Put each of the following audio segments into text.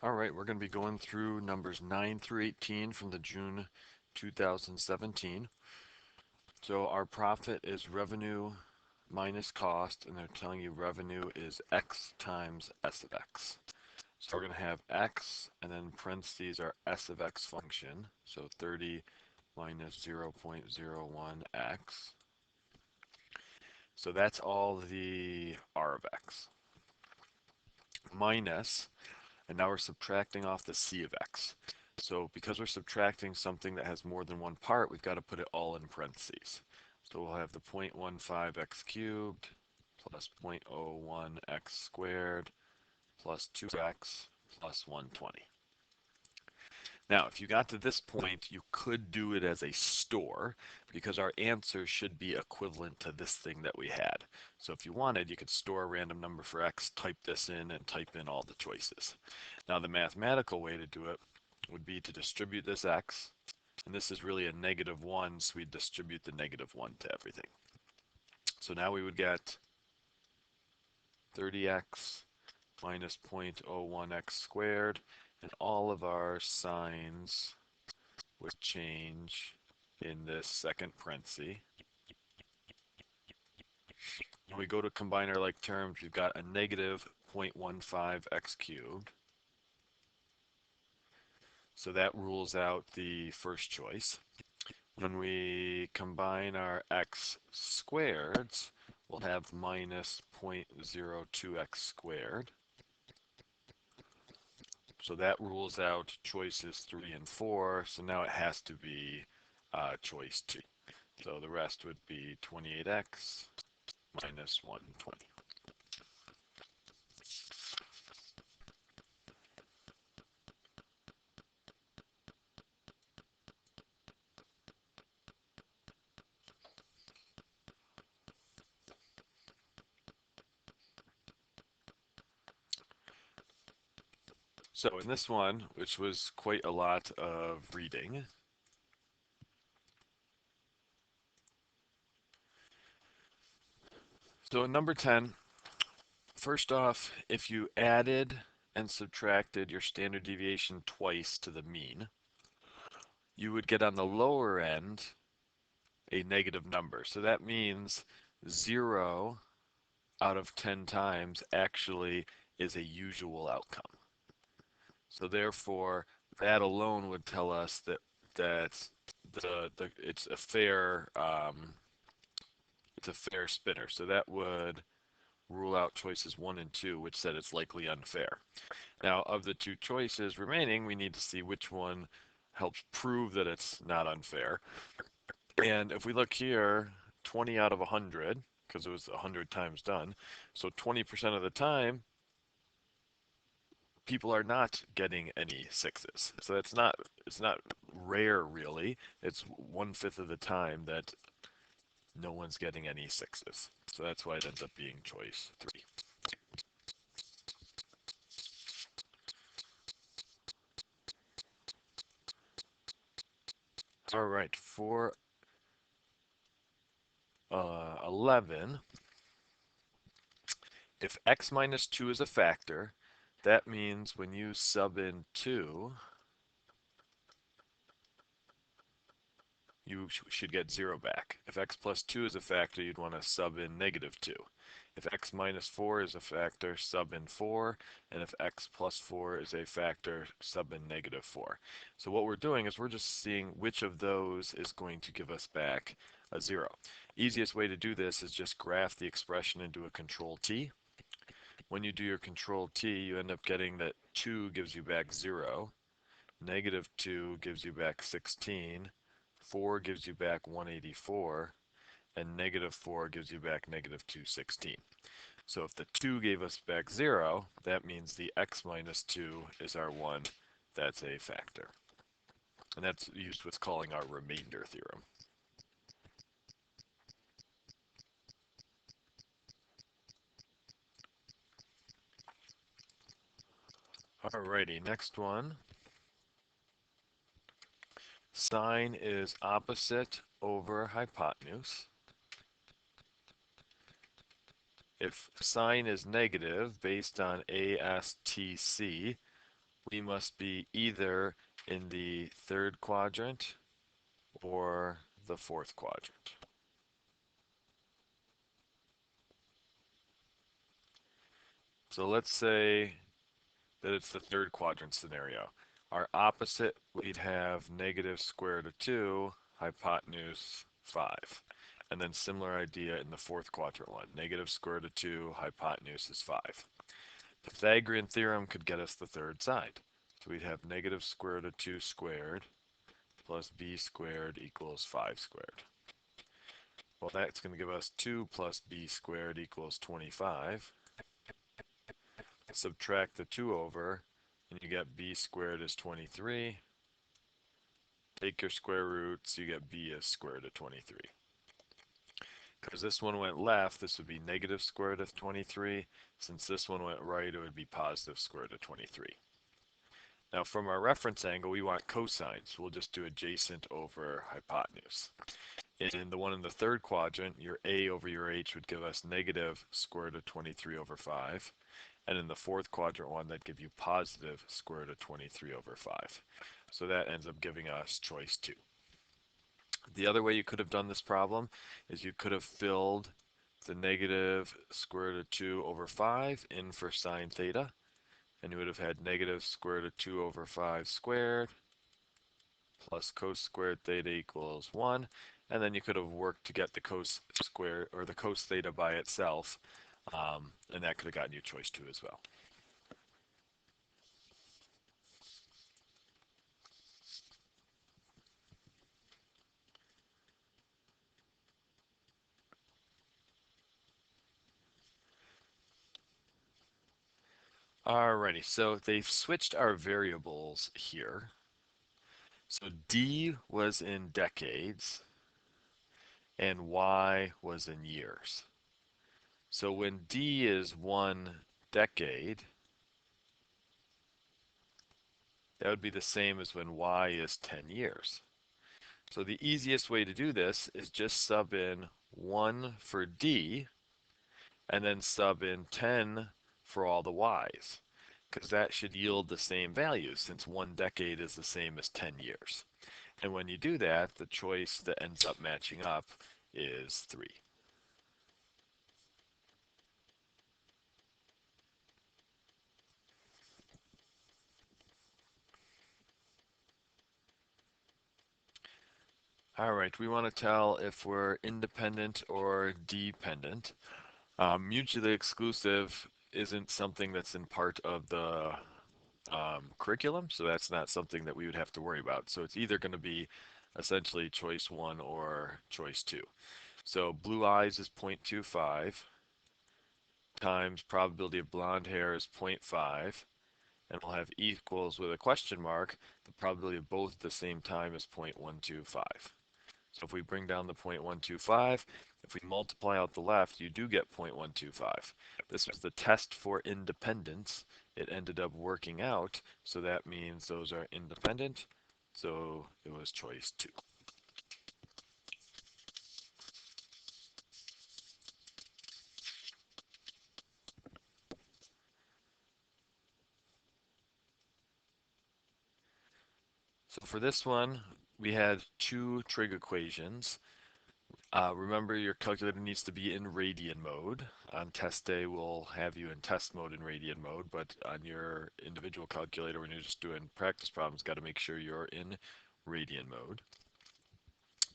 All right, we're going to be going through numbers 9 through 18 from the June 2017. So our profit is revenue minus cost, and they're telling you revenue is X times S of X. So we're going to have X, and then parentheses our S of X function. So 30 minus 0.01X. So that's all the R of X. Minus, and now we're subtracting off the C of X. So because we're subtracting something that has more than one part, we've got to put it all in parentheses. So we'll have the 0.15x cubed plus 0.01x squared plus 2x plus 120. Now, if you got to this point, you could do it as a store because our answer should be equivalent to this thing that we had. So if you wanted, you could store a random number for x, type this in, and type in all the choices. Now, the mathematical way to do it would be to distribute this x, and this is really a -1, so we distribute the -1 to everything. So now we would get 30x minus 0.01x squared, and all of our signs would change in this second parenthesis. When we go to combine our like terms, we've got a negative 0.15x cubed. So that rules out the first choice. When we combine our x squareds, we'll have minus 0.02x squared. So that rules out choices 3 and 4. So now it has to be choice 2. So the rest would be 28x minus 120. So in this one, which was quite a lot of reading, so in number 10, first off, if you added and subtracted your standard deviation twice to the mean, you would get on the lower end a negative number. So that means 0 out of 10 times actually is a usual outcome. So therefore, that alone would tell us that it's a fair spinner. So that would rule out choices 1 and 2, which said it's likely unfair. Now, of the two choices remaining, we need to see which one helps prove that it's not unfair. And if we look here, 20 out of 100, because it was 100 times done, so 20% of the time, people are not getting any sixes. So it's not rare really. It's 1/5 of the time that no one's getting any sixes. So that's why it ends up being choice 3. All right, for 11, if x minus 2 is a factor, that means when you sub in 2, you should get 0 back. If x plus 2 is a factor, you'd want to sub in -2. If x minus 4 is a factor, sub in 4. And if x plus 4 is a factor, sub in -4. So what we're doing is we're just seeing which of those is going to give us back a 0. Easiest way to do this is just graph the expression and do a control T. When you do your control T, you end up getting that 2 gives you back 0, -2 gives you back 16, 4 gives you back 184, and -4 gives you back -216. So if the 2 gave us back 0, that means the x minus 2 is our one that's a factor. And that's used what's calling our remainder theorem. Alrighty, next one. Sine is opposite over hypotenuse. If sine is negative based on ASTC, we must be either in the third quadrant or the fourth quadrant. So let's say that it's the third quadrant scenario. Our opposite, we'd have negative square root of 2, hypotenuse 5. And then similar idea in the fourth quadrant one. Negative square root of 2, hypotenuse is 5. The Pythagorean theorem could get us the third side. So we'd have negative square root of 2 squared plus b squared equals 5 squared. Well, that's going to give us 2 plus b squared equals 25. Subtract the 2 over, and you get b squared is 23. Take your square roots, you get b is square root of 23. Because this one went left, this would be negative square root of 23. Since this one went right, it would be positive square root of 23. Now from our reference angle, we want cosines. We'll just do adjacent over hypotenuse. In the one in the third quadrant, your a over your h would give us negative square root of 23 over 5. And in the fourth quadrant one, that'd give you positive square root of 23 over 5. So that ends up giving us choice 2. The other way you could have done this problem is you could have filled the negative square root of 2 over 5 in for sine theta, and you would have had negative square root of 2 over 5 squared plus cos squared theta equals 1, and then you could have worked to get the cos square or the cos theta by itself, and that could have gotten you choice 2 as well. Alrighty, so they've switched our variables here. So D was in decades and Y was in years. So when D is 1 decade, that would be the same as when Y is 10 years. So the easiest way to do this is just sub in 1 for D and then sub in 10 for all the Y's, because that should yield the same values since 1 decade is the same as 10 years. And when you do that, the choice that ends up matching up is 3. All right, we want to tell if we're independent or dependent. Mutually exclusive isn't something that's in part of the curriculum, so that's not something that we would have to worry about. So it's either going to be essentially choice 1 or choice 2. So blue eyes is 0.25 times probability of blonde hair is 0.5, and we'll have equals with a question mark. The probability of both at the same time is 0.125. So if we bring down the 0.125, if we multiply out the left, you do get 0.125. This was the test for independence. It ended up working out, so that means those are independent. So it was choice 2. So for this one, we had 2 trig equations. Remember, your calculator needs to be in radian mode. On test day, we'll have you in test mode in radian mode, but on your individual calculator, when you're just doing practice problems, got to make sure you're in radian mode.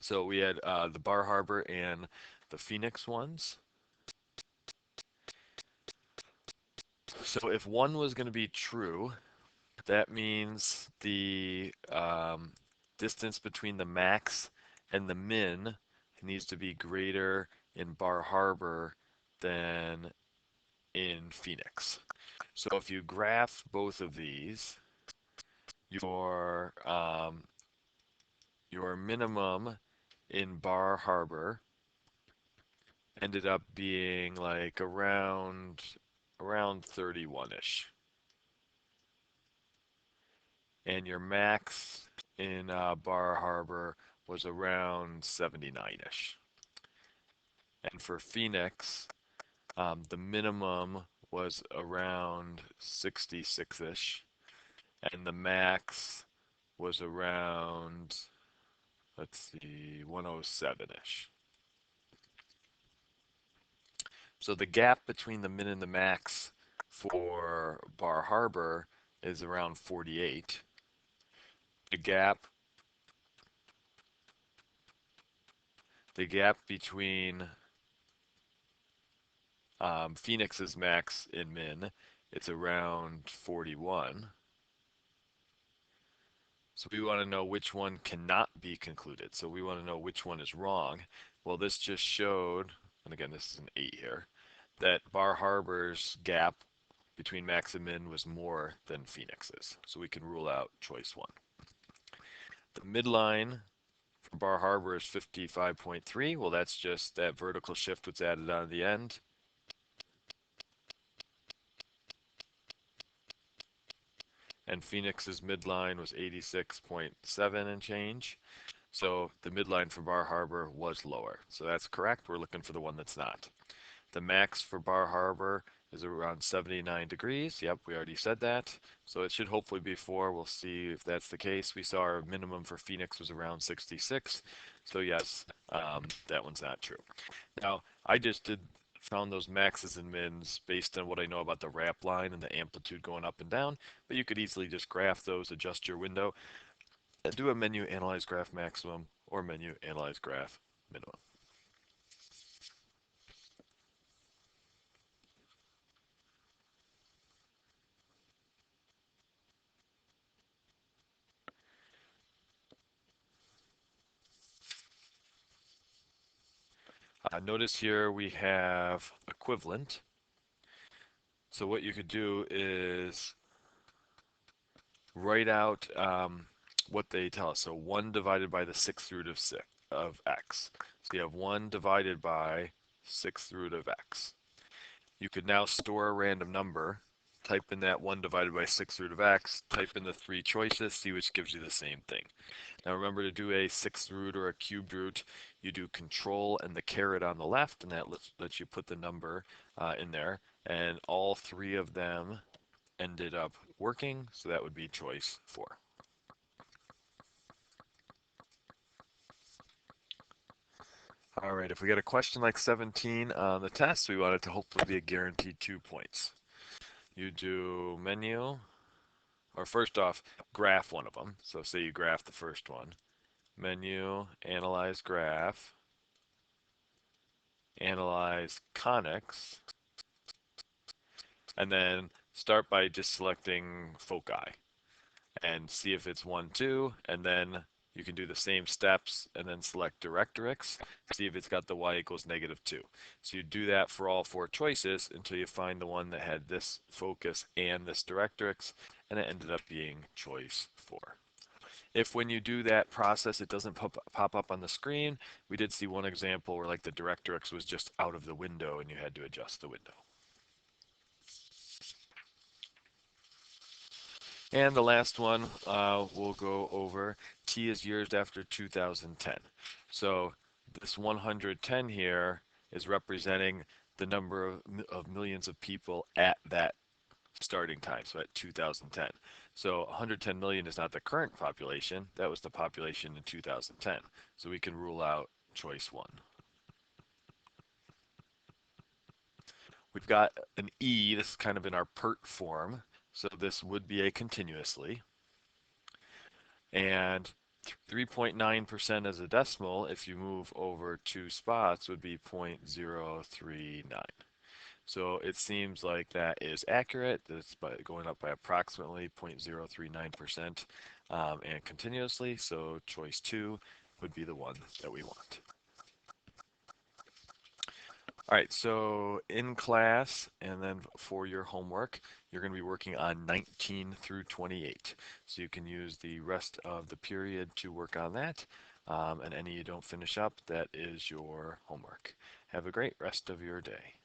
So we had the Bar Harbor and the Phoenix ones. So if one was going to be true, that means the distance between the max and the min needs to be greater in Bar Harbor than in Phoenix. So if you graph both of these, your your minimum in Bar Harbor ended up being like around 31-ish, and your max in Bar Harbor was around 79-ish. And for Phoenix, the minimum was around 66-ish, and the max was around, let's see, 107-ish. So the gap between the min and the max for Bar Harbor is around 48. The gap the gap between Phoenix's max and min is around 41. So we want to know which one cannot be concluded. So we want to know which one is wrong. Well, this just showed, and again, this is an 8 here, that Bar Harbor's gap between max and min was more than Phoenix's. So we can rule out choice 1. The midline for Bar Harbor is 55.3. Well, that's just that vertical shift was added on the end. And Phoenix's midline was 86.7 and change. So the midline for Bar Harbor was lower. So that's correct. We're looking for the one that's not. The max for Bar Harbor is around 79 degrees. Yep, we already said that. So it should hopefully be 4. We'll see if that's the case. We saw our minimum for Phoenix was around 66. So yes, that one's not true. Now, I just found those maxes and mins based on what I know about the wrap line and the amplitude going up and down, but you could easily just graph those, adjust your window, and do a menu analyze graph maximum or menu analyze graph minimum. Notice here we have equivalent. So what you could do is write out what they tell us. So 1 divided by the 6th root of x. So you have 1 divided by 6th root of x. You could now store a random number, type in that 1 divided by 6th root of x, type in the 3 choices, see which gives you the same thing. Now remember, to do a 6th root or a cubed root, you do control and the caret on the left, and that lets you put the number in there. And all 3 of them ended up working, so that would be choice 4. All right, if we get a question like 17 on the test, we want it to hopefully be a guaranteed 2 points. You do menu, or first off, graph one of them. So say you graph the first one. Menu, analyze graph, analyze conics, and then start by just selecting foci and see if it's 1, 2, and then you can do the same steps and then select directrix, see if it's got the y equals -2. So you do that for all 4 choices until you find the one that had this focus and this directrix, and it ended up being choice 4. If when you do that process, it doesn't pop up on the screen, we did see one example where like the directrix was just out of the window and you had to adjust the window. And the last one we'll go over, T is years after 2010. So this 110 here is representing the number of millions of people at that starting time, so at 2010. So 110 million is not the current population, that was the population in 2010. So we can rule out choice 1. We've got an E, this is kind of in our PERT form, so this would be a continuously. And 3.9% as a decimal, if you move over 2 spots, would be 0.039. So it seems like that is accurate. That's going up by approximately 0.039% and continuously. So choice 2 would be the one that we want. All right, so in class and then for your homework, you're going to be working on 19 through 28. So you can use the rest of the period to work on that. And any you don't finish up, that is your homework. Have a great rest of your day.